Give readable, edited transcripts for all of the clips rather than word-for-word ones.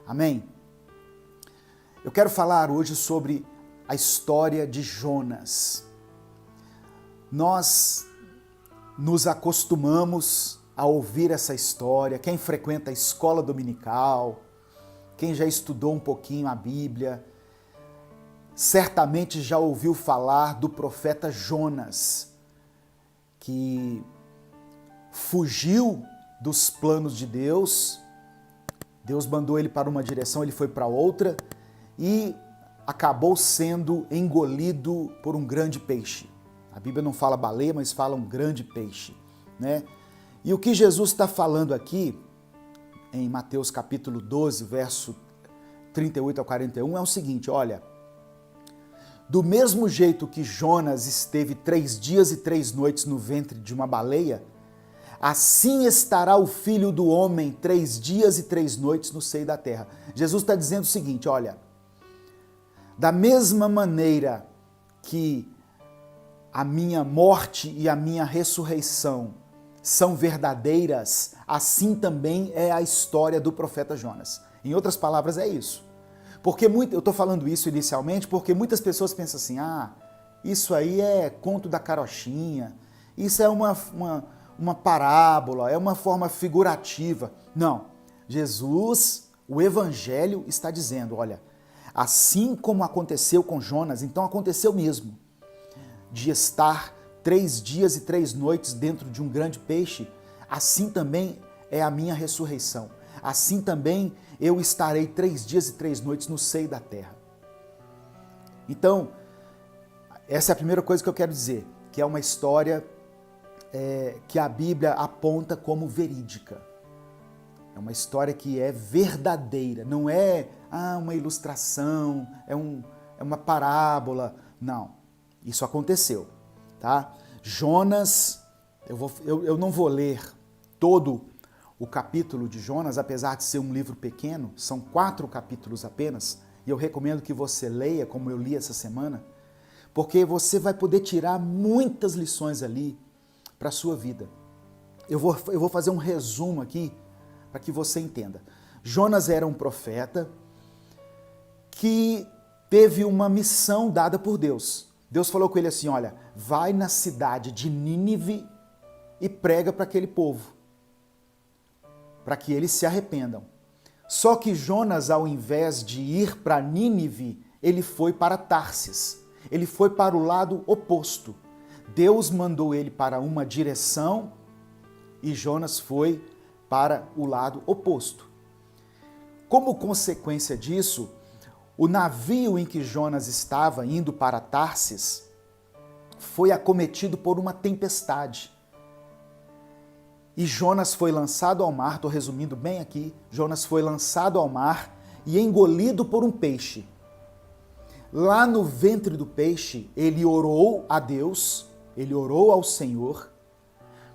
Amém? Eu quero falar hoje sobre a história de Jonas. Nós nos acostumamos a ouvir essa história, quem frequenta a escola dominical, quem já estudou um pouquinho a Bíblia, certamente já ouviu falar do profeta Jonas, que fugiu dos planos de Deus. Deus mandou ele para uma direção, ele foi para outra e acabou sendo engolido por um grande peixe. A Bíblia não fala baleia, mas fala um grande peixe, né? E o que Jesus está falando aqui, em Mateus capítulo 12, verso 38 ao 41, é o seguinte, olha, do mesmo jeito que Jonas esteve 3 dias e 3 noites no ventre de uma baleia, assim estará o Filho do Homem 3 dias e 3 noites no seio da terra. Jesus está dizendo o seguinte, olha, da mesma maneira que a minha morte e a minha ressurreição são verdadeiras, assim também é a história do profeta Jonas. Em outras palavras, é isso. Porque eu estou falando isso inicialmente porque muitas pessoas pensam assim, isso aí é conto da carochinha, isso é uma parábola, é uma forma figurativa. Não, Jesus, o Evangelho está dizendo, olha, assim como aconteceu com Jonas, então aconteceu mesmo, de estar 3 dias e 3 noites dentro de um grande peixe, assim também é a minha ressurreição. Assim também eu estarei 3 dias e 3 noites no seio da terra. Então, essa é a primeira coisa que eu quero dizer, que é uma história que a Bíblia aponta como verídica. É uma história que é verdadeira, não é uma ilustração, é uma parábola. Não, isso aconteceu, tá? Jonas, eu não vou ler todo o capítulo de Jonas, apesar de ser um livro pequeno, são 4 capítulos apenas, e eu recomendo que você leia, como eu li essa semana, porque você vai poder tirar muitas lições ali para a sua vida. Eu vou fazer um resumo aqui para que você entenda. Jonas era um profeta que teve uma missão dada por Deus. Deus falou com ele assim, olha, vai na cidade de Nínive e prega para aquele povo, para que eles se arrependam. Só que Jonas, ao invés de ir para Nínive, ele foi para Tarsis. Ele foi para o lado oposto. Deus mandou ele para uma direção e Jonas foi para o lado oposto. Como consequência disso, o navio em que Jonas estava indo para Tarsis foi acometido por uma tempestade. E Jonas foi lançado ao mar, estou resumindo bem aqui, Jonas foi lançado ao mar e engolido por um peixe. Lá no ventre do peixe, ele orou a Deus, ele orou ao Senhor,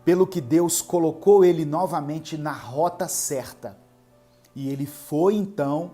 pelo que Deus colocou ele novamente na rota certa. E ele foi então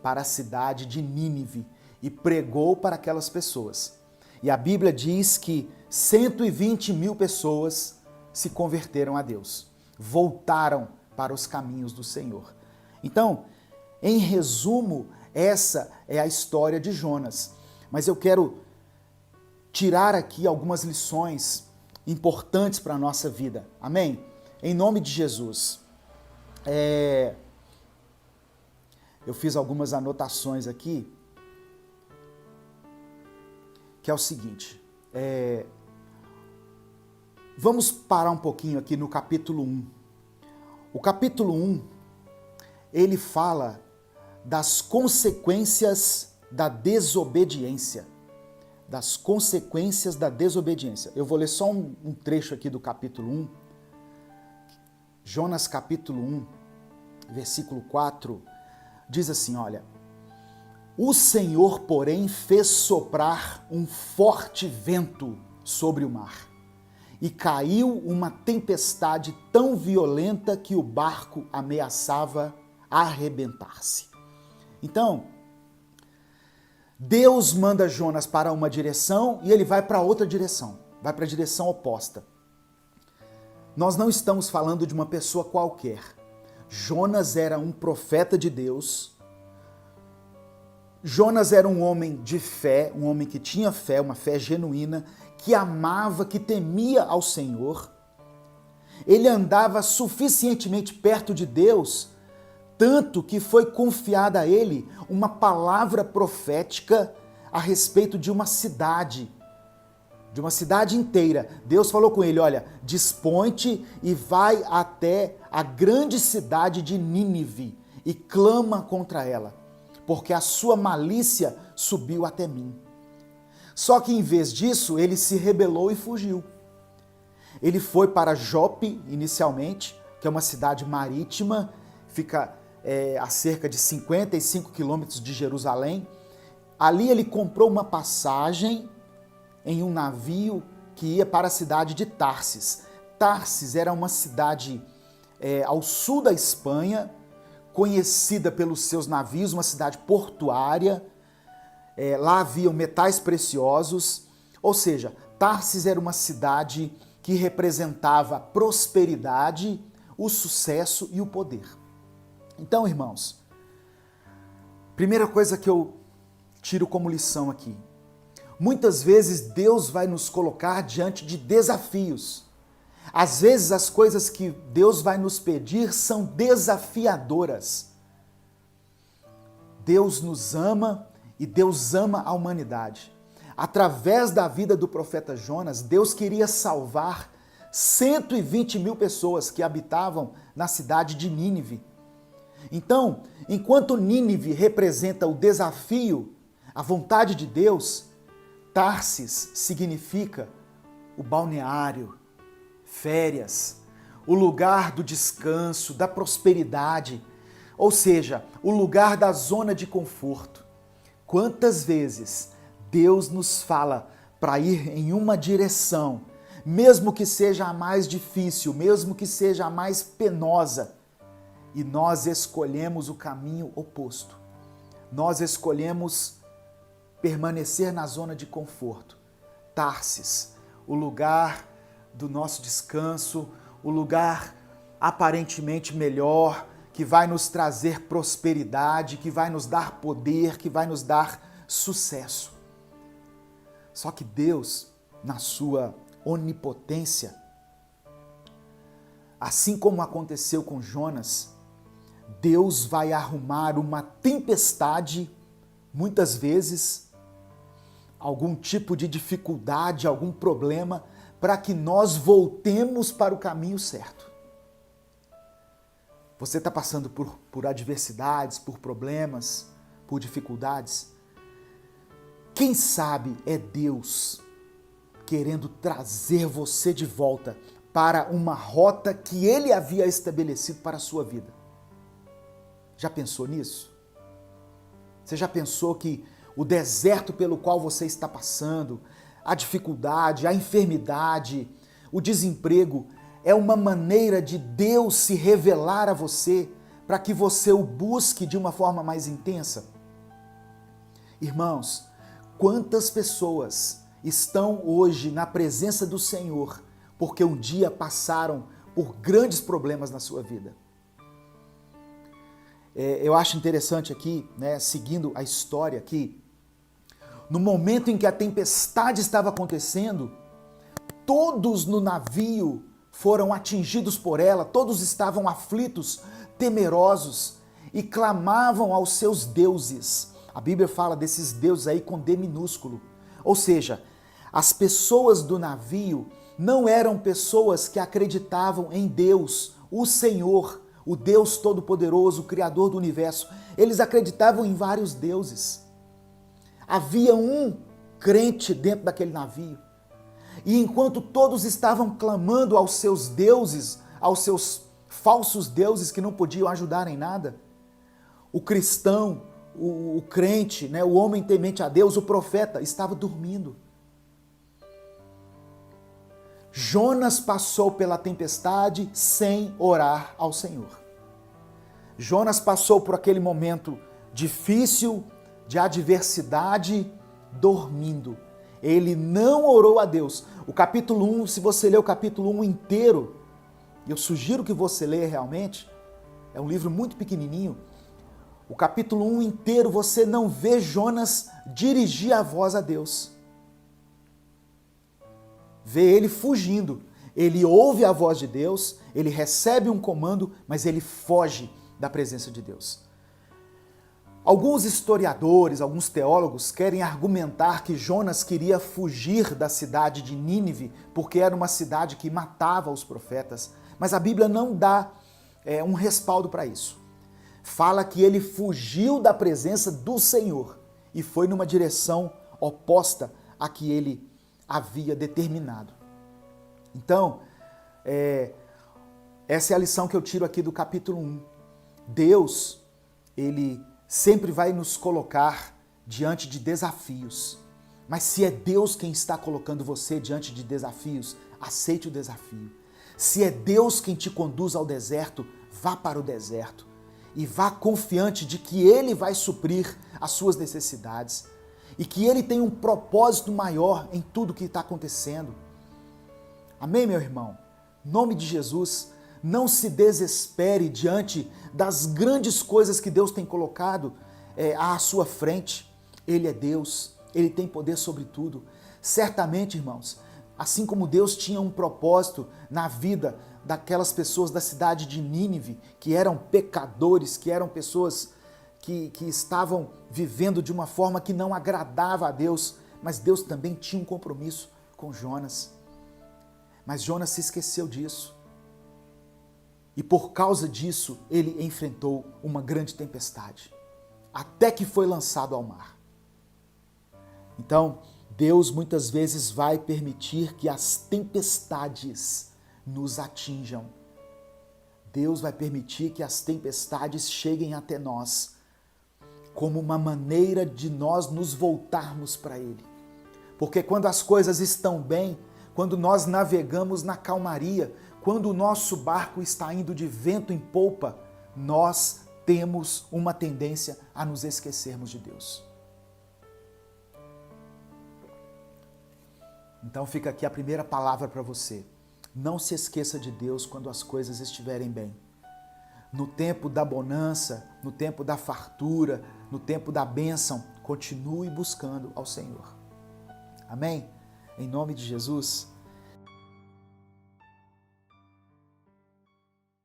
para a cidade de Nínive e pregou para aquelas pessoas. E a Bíblia diz que 120 mil pessoas se converteram a Deus, voltaram para os caminhos do Senhor. Então, em resumo, essa é a história de Jonas. Mas eu quero tirar aqui algumas lições importantes para a nossa vida. Amém? Em nome de Jesus. Eu fiz algumas anotações aqui, que é o seguinte, vamos parar um pouquinho aqui no capítulo 1. O capítulo 1, ele fala das consequências da desobediência. Das consequências da desobediência. Eu vou ler só um trecho aqui do capítulo 1. Jonas capítulo 1, versículo 4, diz assim, olha, o Senhor, porém, fez soprar um forte vento sobre o mar, e caiu uma tempestade tão violenta que o barco ameaçava arrebentar-se. Então, Deus manda Jonas para uma direção e ele vai para outra direção, vai para a direção oposta. Nós não estamos falando de uma pessoa qualquer. Jonas era um profeta de Deus, Jonas era um homem de fé, um homem que tinha fé, uma fé genuína, que amava, que temia ao Senhor. Ele andava suficientemente perto de Deus, tanto que foi confiada a ele uma palavra profética a respeito de uma cidade inteira. Deus falou com ele, olha, dispõe-te e vai até a grande cidade de Nínive e clama contra ela, porque a sua malícia subiu até mim. Só que em vez disso, ele se rebelou e fugiu. Ele foi para Jope, inicialmente, que é uma cidade marítima, fica a cerca de 55 quilômetros de Jerusalém. Ali ele comprou uma passagem em um navio que ia para a cidade de Tarsis. Tarsis era uma cidade ao sul da Espanha, conhecida pelos seus navios, uma cidade portuária. Lá haviam metais preciosos, ou seja, Tarsis era uma cidade que representava a prosperidade, o sucesso e o poder. Então, irmãos, primeira coisa que eu tiro como lição aqui, muitas vezes Deus vai nos colocar diante de desafios. Às vezes as coisas que Deus vai nos pedir são desafiadoras. Deus nos ama e Deus ama a humanidade. Através da vida do profeta Jonas, Deus queria salvar 120 mil pessoas que habitavam na cidade de Nínive. Então, enquanto Nínive representa o desafio, a vontade de Deus, Tarsis significa o balneário, férias, o lugar do descanso, da prosperidade, ou seja, o lugar da zona de conforto. Quantas vezes Deus nos fala para ir em uma direção, mesmo que seja a mais difícil, mesmo que seja a mais penosa, e nós escolhemos o caminho oposto. Nós escolhemos permanecer na zona de conforto. Tarsis, o lugar do nosso descanso, o lugar aparentemente melhor, que vai nos trazer prosperidade, que vai nos dar poder, que vai nos dar sucesso. Só que Deus, na sua onipotência, assim como aconteceu com Jonas, Deus vai arrumar uma tempestade, muitas vezes, algum tipo de dificuldade, algum problema, para que nós voltemos para o caminho certo. Você está passando por adversidades, por problemas, por dificuldades? Quem sabe é Deus querendo trazer você de volta para uma rota que Ele havia estabelecido para a sua vida. Já pensou nisso? Você já pensou que o deserto pelo qual você está passando, a dificuldade, a enfermidade, o desemprego, é uma maneira de Deus se revelar a você para que você o busque de uma forma mais intensa? Irmãos, quantas pessoas estão hoje na presença do Senhor porque um dia passaram por grandes problemas na sua vida? Eu acho interessante aqui, seguindo a história, que no momento em que a tempestade estava acontecendo, todos no navio foram atingidos por ela, todos estavam aflitos, temerosos e clamavam aos seus deuses. A Bíblia fala desses deuses aí com D minúsculo. Ou seja, as pessoas do navio não eram pessoas que acreditavam em Deus, o Senhor, o Deus Todo-Poderoso, o Criador do Universo. Eles acreditavam em vários deuses. Havia um crente dentro daquele navio. E enquanto todos estavam clamando aos seus deuses, aos seus falsos deuses que não podiam ajudar em nada, o cristão, o crente, o homem temente a Deus, o profeta, estava dormindo. Jonas passou pela tempestade sem orar ao Senhor. Jonas passou por aquele momento difícil, de adversidade, dormindo. Ele não orou a Deus. O capítulo 1, se você ler o capítulo 1 inteiro, eu sugiro que você leia realmente, é um livro muito pequenininho, O capítulo 1 inteiro você não vê Jonas dirigir a voz a Deus. Vê ele fugindo. Ele ouve a voz de Deus, ele recebe um comando, mas ele foge da presença de Deus. Alguns historiadores, alguns teólogos querem argumentar que Jonas queria fugir da cidade de Nínive porque era uma cidade que matava os profetas, mas a Bíblia não dá um respaldo para isso. Fala que ele fugiu da presença do Senhor e foi numa direção oposta à que ele havia determinado. Então, essa é a lição que eu tiro aqui do capítulo 1. Deus, ele sempre vai nos colocar diante de desafios. Mas se é Deus quem está colocando você diante de desafios, aceite o desafio. Se é Deus quem te conduz ao deserto, vá para o deserto. E vá confiante de que Ele vai suprir as suas necessidades. E que Ele tem um propósito maior em tudo que está acontecendo. Amém, meu irmão? Em nome de Jesus, não se desespere diante das grandes coisas que Deus tem colocado à sua frente. Ele é Deus, Ele tem poder sobre tudo. Certamente, irmãos, assim como Deus tinha um propósito na vida daquelas pessoas da cidade de Nínive, que eram pecadores, que eram pessoas que estavam vivendo de uma forma que não agradava a Deus, mas Deus também tinha um compromisso com Jonas. Mas Jonas se esqueceu disso. E por causa disso, ele enfrentou uma grande tempestade, até que foi lançado ao mar. Então, Deus muitas vezes vai permitir que as tempestades nos atinjam. Deus vai permitir que as tempestades cheguem até nós, como uma maneira de nós nos voltarmos para Ele. Porque quando as coisas estão bem, quando nós navegamos na calmaria, quando o nosso barco está indo de vento em polpa, nós temos uma tendência a nos esquecermos de Deus. Então fica aqui a primeira palavra para você. Não se esqueça de Deus quando as coisas estiverem bem. No tempo da bonança, no tempo da fartura, no tempo da bênção, continue buscando ao Senhor. Amém? Em nome de Jesus.